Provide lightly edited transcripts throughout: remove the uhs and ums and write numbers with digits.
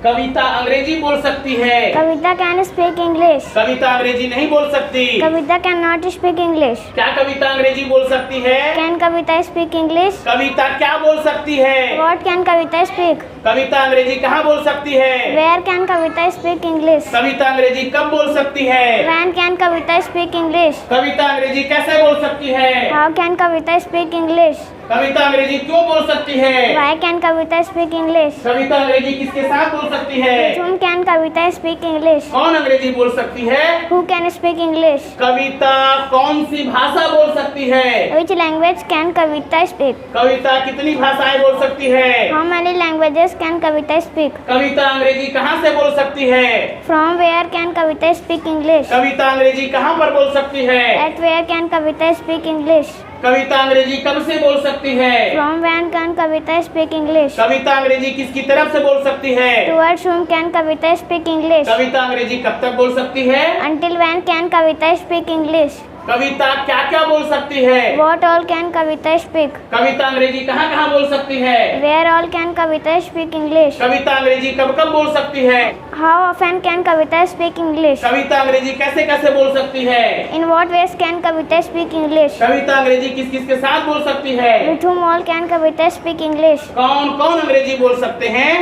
कविता अंग्रेजी बोल सकती है। Kavita can speak English. Kavita अंग्रेजी नहीं बोल सकती। Kavita can not speak English. क्या कविता अंग्रेजी बोल सकती है? Can Kavita speak English. Kavita क्या बोल सकती है? What can Kavita speak. Kavita अंग्रेजी कहाँ बोल सकती है? Where can Kavita speak English. Kavita अंग्रेजी कब बोल सकती है? When can Kavita speak English. Kavita अंग्रेजी कैसे बोल सकती है? How can Kavita speak English. Kavita अंग्रेजी क्यों बोल सकती है? Why can Kavita speak English. Kavita अंग्रेजी किसके साथ बोल सकती है? Whom can Kavita speak English. कौन अंग्रेजी बोल सकती है? Who can speak English। कविता कौन सी भाषा बोल सकती है? Which language can Kavita speak। कविता कितनी भाषाएं बोल सकती है? How many languages can Kavita speak। कविता अंग्रेजी कहाँ से बोल सकती है? From where can Kavita speak English। कविता अंग्रेजी कहाँ पर बोल सकती है? At where can Kavita speak English। कविता अंग्रेजी कब से बोल सकती है? From when can Kavita speak English। कविता अंग्रेजी किसकी तरफ से बोल सकती है? Towards whom can Kavita speak English। कविता अंग्रेजी कब तक बोल सकती है? Until when can Kavita speak English। कविता क्या क्या बोल सकती है? What all can Kavita speak। कविता अंग्रेजी कहाँ कहाँ बोल सकती है? Where all can Kavita speak English। कविता अंग्रेजी कब कब बोल सकती है? How often can Kavita speak English। कविता अंग्रेजी कैसे कैसे बोल सकती है? In what ways can Kavita speak English। कविता अंग्रेजी किस किस के साथ बोल सकती है? With whom all can Kavita speak English। कौन कौन अंग्रेजी बोल सकते हैं?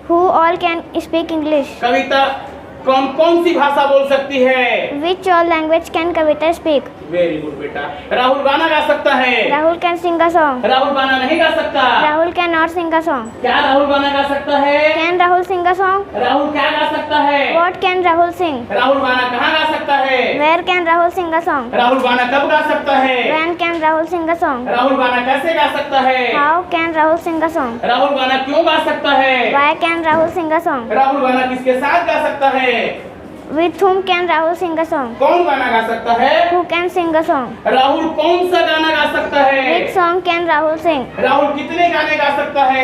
Who all can speak English। कविता कौन कौन सी भाषा बोल सकती है? Which all language can Kavita speak। Very good बेटा। राहुल गाना गा सकता है। Rahul can sing a song। Rahul गाना नहीं गा सकता। Rahul can not sing a song। क्या राहुल गाना गा सकता है? Can Rahul sing a song। Rahul क्या गा सकता है? What can Rahul sing। Rahul गाना कहाँ गा सकता है? Where can Rahul sing a song। Rahul गाना कब गा सकता है? When can Rahul sing a song। Rahul गाना कैसे गा सकता है? How can Rahul sing a song। Rahul गाना क्यों गा सकता है? Why can Rahul sing a song। Rahul गाना किसके साथ गा सकता है? With whom can Rahul sing a song। कौन गाना गा सकता है? Who can sing a song। Rahul कौन सा गाना गा सकता है? Which song can Rahul sing। Rahul कितने गाने गा सकता है?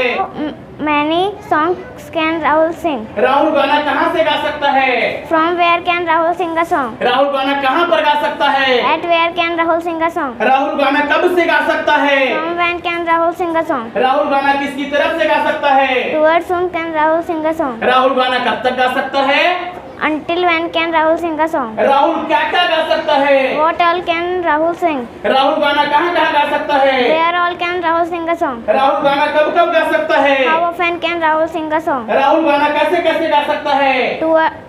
Many songs can Rahul sing। Rahul गाना कहाँ से गा सकता है? From where can Rahul sing a song। Rahul गाना कहाँ पर गा सकता है? At where can Rahul sing a song। Rahul गाना कब से गा सकता है? From when can Rahul sing a song। Rahul गाना किसकी तरफ से गा सकता है? Towards whom can Rahul sing a song। Rahul गाना कब तक गा सकता है? Until when can Rahul sing a song। Rahul क्या क्या गा सकता है? What all can Rahul sing। Rahul गाना कहाँ कहाँ गा सकता है? Where all can Rahul sing a song। Rahul गाना कब कब गा सकता है? How often can Rahul sing a song। Rahul गाना कैसे कैसे गा सकता है?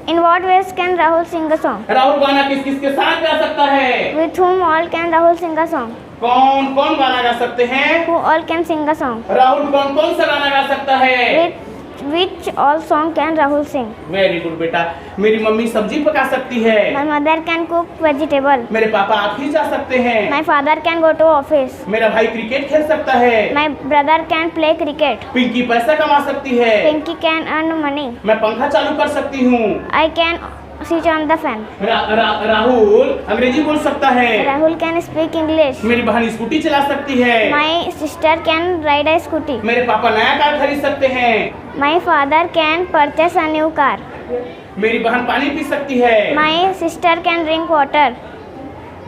In what ways can Rahul sing a song। Rahul गाना किस किस के साथ गा सकता है? With whom all can Rahul sing a song। कौन कौन गाना गा सकते हैं? Who all can sing a song। Rahul कौन कौन सा गाना गा सकता है? Which all song can Rahul sing। Very good बेटा। मेरी मम्मी सब्जी पका सकती है। My mother can cook vegetable। मेरे पापा ऑफिस जा सकते हैं। My father can go to office। मेरा भाई क्रिकेट खेल सकता है। My brother can play cricket। Pinky पैसा कमा सकती है। Pinky can earn money। मैं पंखा चालू कर सकती हूँ। I can switch on the fan। Rahul अंग्रेजी बोल सकता है। Rahul can speak English। मेरी बहन स्कूटी चला सकती है। My sister can ride a scooty। मेरे पापा नया कार खरीद सकते हैं। My father can purchase a new car। मेरी बहन पानी पी सकती है। My sister can drink water।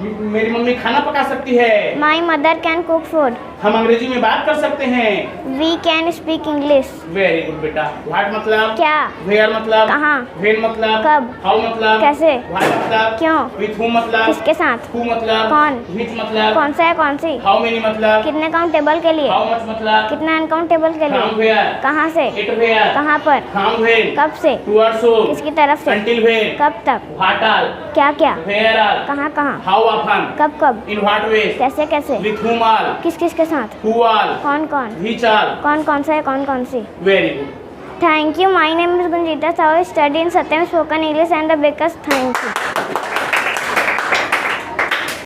मेरी मम्मी खाना पका सकती है। My mother can cook food। हम अंग्रेजी में बात कर सकते हैं। We can speak English। Very good बेटा। व्हाट मतलब क्या। वेयर मतलब कहाँ। व्हेन मतलब कब। हाउ मतलब कैसे। व्हाई मतलब क्यों। विथ हूम मतलब किसके साथ। हु मतलब कौन। व्हिच मतलब कौन सा है कौन सी। हाउ मेनी मतलब कितने काउंटेबल के लिए। हाउ मच मतलब कितना अनकाउंटेबल के फ्रॉम लिए। वेयर कहाँ से। इट वेयर कहाँ पर। फ्रॉम व्हेन कब से। टुवर्ड्स हूम किसकी तरफ से। अंटिल व्हेन कब तक। व्हाट ऑल क्या क्या। वेयर ऑल कहाँ कहाँ। हाउ ऑफन कब कब। इन व्हाट वे कैसे कैसे। विथ हूम ऑल किस किस के साथ। हु ऑल कौन कौन। व्हिच ऑल कौन कौन सा है कौन कौन सी। Very good. Thank you. My name is Gunjita Sahu. I study in Satyam Spoken English and the Bakers. Thank you.